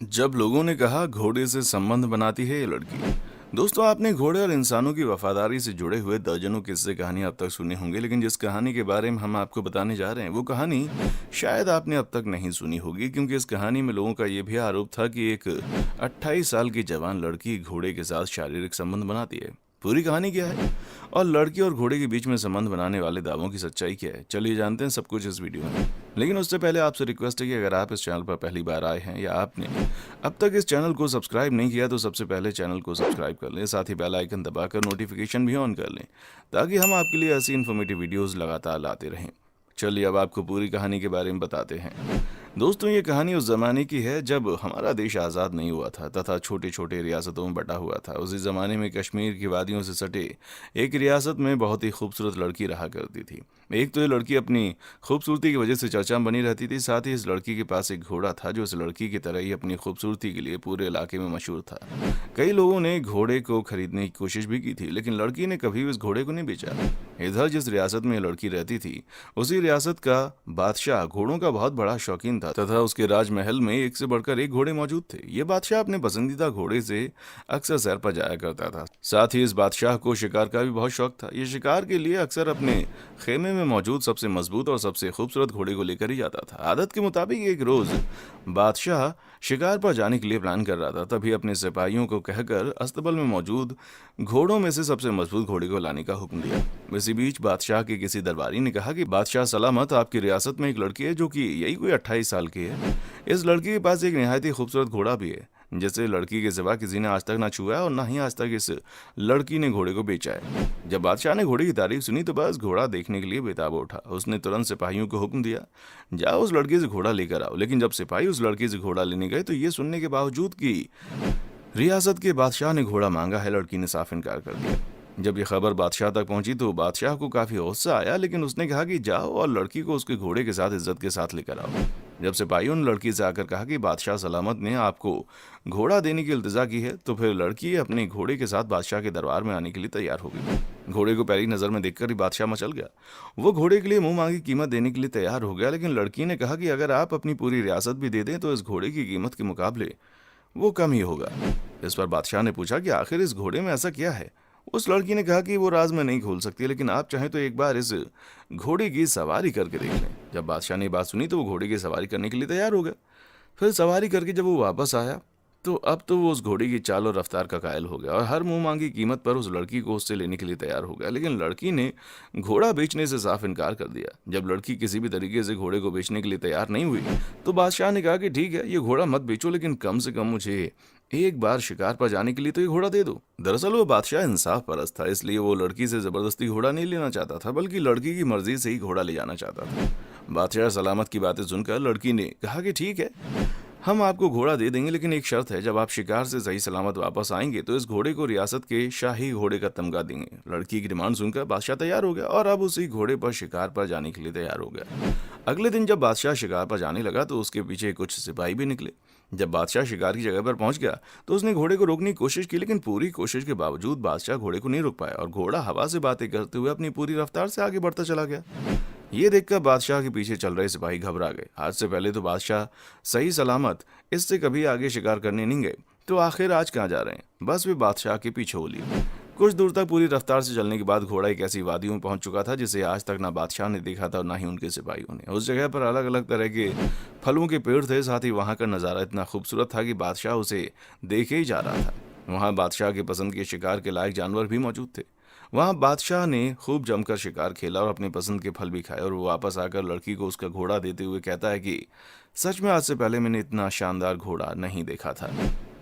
जब लोगों ने कहा घोड़े से संबंध बनाती है ये लड़की। दोस्तों, आपने घोड़े और इंसानों की वफादारी से जुड़े हुए दर्जनों किस्से कहानियां अब तक सुनी होंगी, लेकिन जिस कहानी के बारे में हम आपको बताने जा रहे हैं वो कहानी शायद आपने अब तक नहीं सुनी होगी, क्योंकि इस कहानी में लोगों का ये भी आरोप था कि एक 28 साल की जवान लड़की घोड़े के साथ शारीरिक संबंध बनाती है। पूरी कहानी क्या है और लड़की और घोड़े के बीच में संबंध बनाने वाले दावों की सच्चाई क्या है, चलिए जानते हैं सब कुछ इस वीडियो में। लेकिन उससे पहले आपसे रिक्वेस्ट है कि अगर आप इस चैनल पर पहली बार आए हैं या आपने अब तक इस चैनल को सब्सक्राइब नहीं किया तो सबसे पहले चैनल को सब्सक्राइब कर लें, साथ ही बेल आइकन दबाकर नोटिफिकेशन भी ऑन कर लें ताकि हम आपके लिए ऐसी इन्फॉर्मेटिव वीडियोस लगातार लाते रहें। चलिए अब आपको पूरी कहानी के बारे में बताते हैं। दोस्तों, ये कहानी उस जमाने की है जब हमारा देश आज़ाद नहीं हुआ था तथा छोटे छोटे रियासतों में बटा हुआ था। उसी ज़माने में कश्मीर की वादियों से सटे एक रियासत में बहुत ही खूबसूरत लड़की रहा करती थी। एक तो ये लड़की अपनी खूबसूरती की वजह से चर्चा में बनी रहती थी, साथ ही इस लड़की के पास एक घोड़ा था जो इस लड़की की तरह ही अपनी खूबसूरती के लिए पूरे इलाके में मशहूर था। कई लोगों ने घोड़े को खरीदने की कोशिश भी की थी, लेकिन लड़की ने कभी भी इस घोड़े को नहीं बेचा। इधर जिस रियासत में ये लड़की रहती थी उसी रियासत का बादशाह घोड़ों का बहुत बड़ा शौकीन था तथा उसके राजमहल में एक से बढ़कर एक घोड़े मौजूद थे। ये बादशाह अपने पसंदीदा घोड़े से अक्सर सैर पर जाया करता था। साथ ही इस बादशाह को शिकार का भी बहुत शौक था। ये शिकार के लिए अक्सर अपने खेमे में मौजूद सबसे मजबूत और सबसे खूबसूरत घोड़े को लेकर ही जाता था। आदत के मुताबिक एक रोज बादशाह शिकार पर जाने के लिए प्लान कर रहा था, तभी अपने सिपाहियों को कहकर अस्तबल में मौजूद घोड़ों में से सबसे मजबूत घोड़े को लाने का हुक्म दिया। इसी बीच बादशाह के किसी दरबारी ने कहा कि बादशाह सलामत, आपकी रियासत में एक लड़की है जो कि यही कोई 28 साल की है। इस लड़की के पास एक निहायत ही खूबसूरत घोड़ा भी है जिसे लड़की के सिवा किसी ने आज तक ना छुआ है और ना ही आज तक इस लड़की ने घोड़े को बेचा है। जब बादशाह ने घोड़े की तारीफ सुनी तो बस घोड़ा देखने के लिए बेताब उठा। उसने तुरंत सिपाहियों को हुक्म दिया, जाओ उस लड़की से घोड़ा लेकर आओ। लेकिन जब सिपाही उस लड़की से घोड़ा लेने गए तो ये सुनने के बावजूद कि रियासत के बादशाह ने घोड़ा मांगा है, लड़की ने साफ इनकार कर दिया। जब ये खबर बादशाह तक पहुंची तो बादशाह को काफी गुस्सा आया, लेकिन उसने कहा कि जाओ और लड़की को उसके घोड़े के साथ इज्जत के साथ लेकर आओ। जब सिपाहियों ने लड़की से आकर कहा कि बादशाह सलामत ने आपको घोड़ा देने की इल्तिजा की है, तो फिर लड़की अपने घोड़े के साथ बादशाह के दरबार में आने के लिए तैयार हो गई। घोड़े को पहली नजर में देखकर ही बादशाह मचल गया। वो घोड़े के लिए मुंह मांगी कीमत देने के लिए तैयार हो गया, लेकिन लड़की ने कहा कि अगर आप अपनी पूरी रियासत भी दे दें तो इस घोड़े की कीमत के मुकाबले वो कम ही होगा। इस पर बादशाह ने पूछा कि आखिर इस घोड़े में ऐसा क्या है। उस लड़की ने कहा कि वो राज में नहीं खोल सकती, लेकिन आप चाहें तो एक बार इस घोड़े की सवारी करके देख लें। जब बादशाह ने बात सुनी तो वो घोड़े की सवारी करने के लिए तैयार हो गया। फिर सवारी करके जब वो वापस आया तो अब तो वो उस घोड़े की चाल और रफ्तार का कायल हो गया और हर मुंह मांगी कीमत पर उस लड़की को उससे लेने के लिए तैयार हो गया। लेकिन लड़की ने घोड़ा बेचने से साफ इनकार कर दिया। जब लड़की किसी भी तरीके से घोड़े को बेचने के लिए तैयार नहीं हुई तो बादशाह ने कहा कि ठीक है, ये घोड़ा मत बेचो, लेकिन कम से कम मुझे एक बार शिकार पर जाने के लिए तो ये घोड़ा दे दो। दरअसल वो बादशाह इंसाफ परस्त था, इसलिए वो लड़की से जबरदस्ती घोड़ा नहीं लेना चाहता था, बल्कि लड़की की मर्जी से ही घोड़ा ले जाना चाहता था। बादशाह सलामत की बातें सुनकर लड़की ने कहा कि ठीक है, हम आपको घोड़ा दे देंगे, लेकिन एक शर्त है, जब आप शिकार से सही सलामत वापस आएंगे तो इस घोड़े को रियासत के शाही घोड़े का तमगा देंगे। लड़की की डिमांड सुनकर बादशाह तैयार हो गया और अब उसी घोड़े पर शिकार पर जाने के लिए तैयार हो गया। अगले दिन जब बादशाह शिकार पर जाने लगा तो उसके पीछे कुछ सिपाही भी निकले। जब बादशाह शिकार की जगह पर पहुंच गया तो उसने घोड़े को रोकने की कोशिश की, लेकिन पूरी कोशिश के बावजूद बादशाह घोड़े को नहीं रोक पाया और घोड़ा हवा से बातें करते हुए अपनी पूरी रफ्तार से आगे बढ़ता चला गया। ये देखकर बादशाह के पीछे चल रहे सिपाही घबरा गए। आज से पहले तो बादशाह सही सलामत इससे कभी आगे शिकार करने नहीं गए, तो आखिर आज कहाँ जा रहे हैं। बस वे बादशाह के पीछे हो लिए। कुछ दूर तक पूरी रफ्तार से चलने के बाद घोड़ा एक ऐसी वादियों में पहुंच चुका था जिसे आज तक ना बादशाह ने देखा था और ना ही उनके सिपाहियों ने। उस जगह पर अलग अलग तरह के फलों के पेड़ थे, साथ ही वहां का नज़ारा इतना खूबसूरत था कि बादशाह उसे देखे ही जा रहा था। वहां बादशाह के पसंद के शिकार के लायक जानवर भी मौजूद थे। वहां बादशाह ने खूब जमकर शिकार खेला और अपनी पसंद के फल भी खाए और वो वापस आकर लड़की को उसका घोड़ा देते हुए कहता है कि सच में आज से पहले मैंने इतना शानदार घोड़ा नहीं देखा था।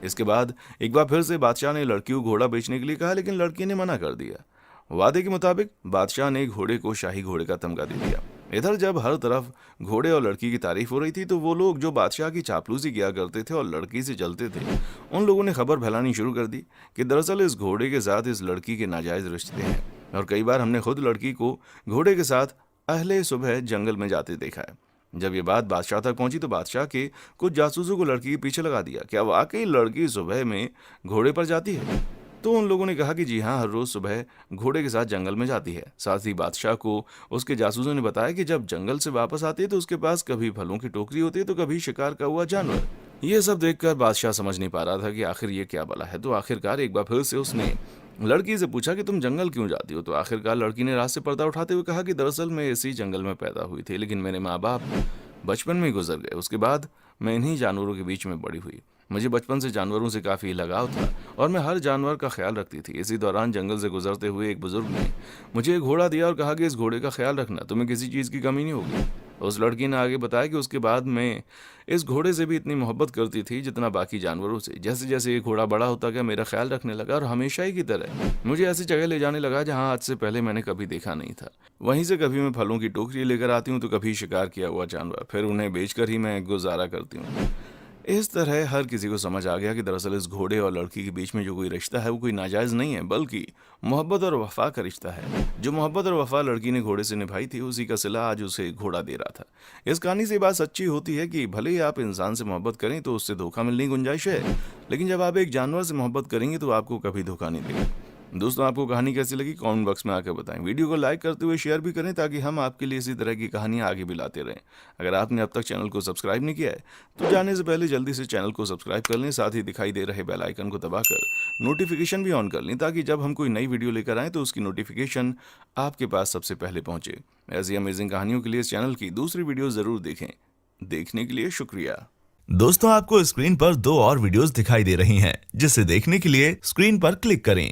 इसके बाद एक बार फिर से बादशाह ने लड़की को घोड़ा बेचने के लिए कहा, लेकिन लड़की ने मना कर दिया। वादे के मुताबिक बादशाह ने घोड़े को शाही घोड़े का तमगा दे दिया। इधर जब हर तरफ घोड़े और लड़की की तारीफ हो रही थी तो वो लोग जो बादशाह की चापलूसी किया करते थे और लड़की से जलते थे, उन लोगों ने खबर फैलानी शुरू कर दी कि दरअसल इस घोड़े के साथ इस लड़की के नाजायज रिश्ते हैं और कई बार हमने खुद लड़की को घोड़े के साथ अहले सुबह जंगल में जाते देखा है। जब ये बात बादशाह तक पहुंची तो बादशाह के कुछ जासूसों को लड़की के पीछे लगा दिया। क्या वाकई लड़की सुबह में घोड़े पर जाती है? तो उन लोगों ने कहा कि जी हाँ, हर रोज सुबह घोड़े के साथ जंगल में जाती है। साथ ही बादशाह को उसके जासूसों ने बताया कि जब जंगल से वापस आती है तो उसके पास कभी फलों की टोकरी होती है तो कभी शिकार का हुआ जानवर। ये सब देखकर बादशाह समझ नहीं पा रहा था कि आखिर ये क्या बला है। तो आखिरकार एक बार फिर से उसने लड़की से पूछा कि तुम जंगल क्यों जाती हो। तो आखिरकार लड़की ने रात से पर्दा उठाते हुए कहा कि दरअसल मैं इसी जंगल में पैदा हुई थी, लेकिन मेरे माँ बाप बचपन में ही गुजर गए। उसके बाद मैं इन्हीं जानवरों के बीच में बड़ी हुई। मुझे बचपन से जानवरों से काफ़ी लगाव था और मैं हर जानवर का ख्याल रखती थी। इसी दौरान जंगल से गुजरते हुए एक बुजुर्ग ने मुझे एक घोड़ा दिया और कहा कि इस घोड़े का ख्याल रखना, तुम्हें किसी चीज़ की कमी नहीं होगी। उस लड़की ने आगे बताया कि उसके बाद मैं इस घोड़े से भी इतनी मोहब्बत करती थी जितना बाकी जानवरों से। जैसे जैसे ये घोड़ा बड़ा होता गया मेरा ख्याल रखने लगा और हमेशा ही की तरह मुझे ऐसी जगह ले जाने लगा जहां आज से पहले मैंने कभी देखा नहीं था। वहीं से कभी मैं फलों की टोकरी लेकर आती हूँ तो कभी शिकार किया हुआ जानवर, फिर उन्हें बेचकर ही मैं गुजारा करती हूँ। इस तरह हर किसी को समझ आ गया कि दरअसल इस घोड़े और लड़की के बीच में जो कोई रिश्ता है वो कोई नाजायज़ नहीं है, बल्कि मोहब्बत और वफा का रिश्ता है। जो मोहब्बत और वफा लड़की ने घोड़े से निभाई थी, उसी का सिला आज उसे घोड़ा दे रहा था। इस कहानी से ये बात सच्ची होती है कि भले ही आप इंसान से मोहब्बत करें तो उससे धोखा मिलने की गुंजाइश है, लेकिन जब आप एक जानवर से मोहब्बत करेंगे तो आपको कभी धोखा नहीं देगा। दोस्तों, आपको कहानी कैसी लगी कमेंट बॉक्स में आकर बताएं। वीडियो को लाइक करते हुए शेयर भी करें ताकि हम आपके लिए इसी तरह की कहानियां आगे भी लाते रहें। अगर आपने अब तक चैनल को सब्सक्राइब नहीं किया है तो जाने से पहले जल्दी से चैनल को सब्सक्राइब कर लें, साथ ही दिखाई दे रहे बेल आइकन को दबाकर नोटिफिकेशन भी ऑन कर लें ताकि जब हम कोई नई वीडियो लेकर आएँ तो उसकी नोटिफिकेशन आपके पास सबसे पहले पहुंचे। ऐसी अमेजिंग कहानियों के लिए इस चैनल की दूसरी वीडियो जरूर देखें। देखने के लिए शुक्रिया। दोस्तों, आपको स्क्रीन पर 2 और वीडियोस दिखाई दे रही हैं, जिसे देखने के लिए स्क्रीन पर क्लिक करें।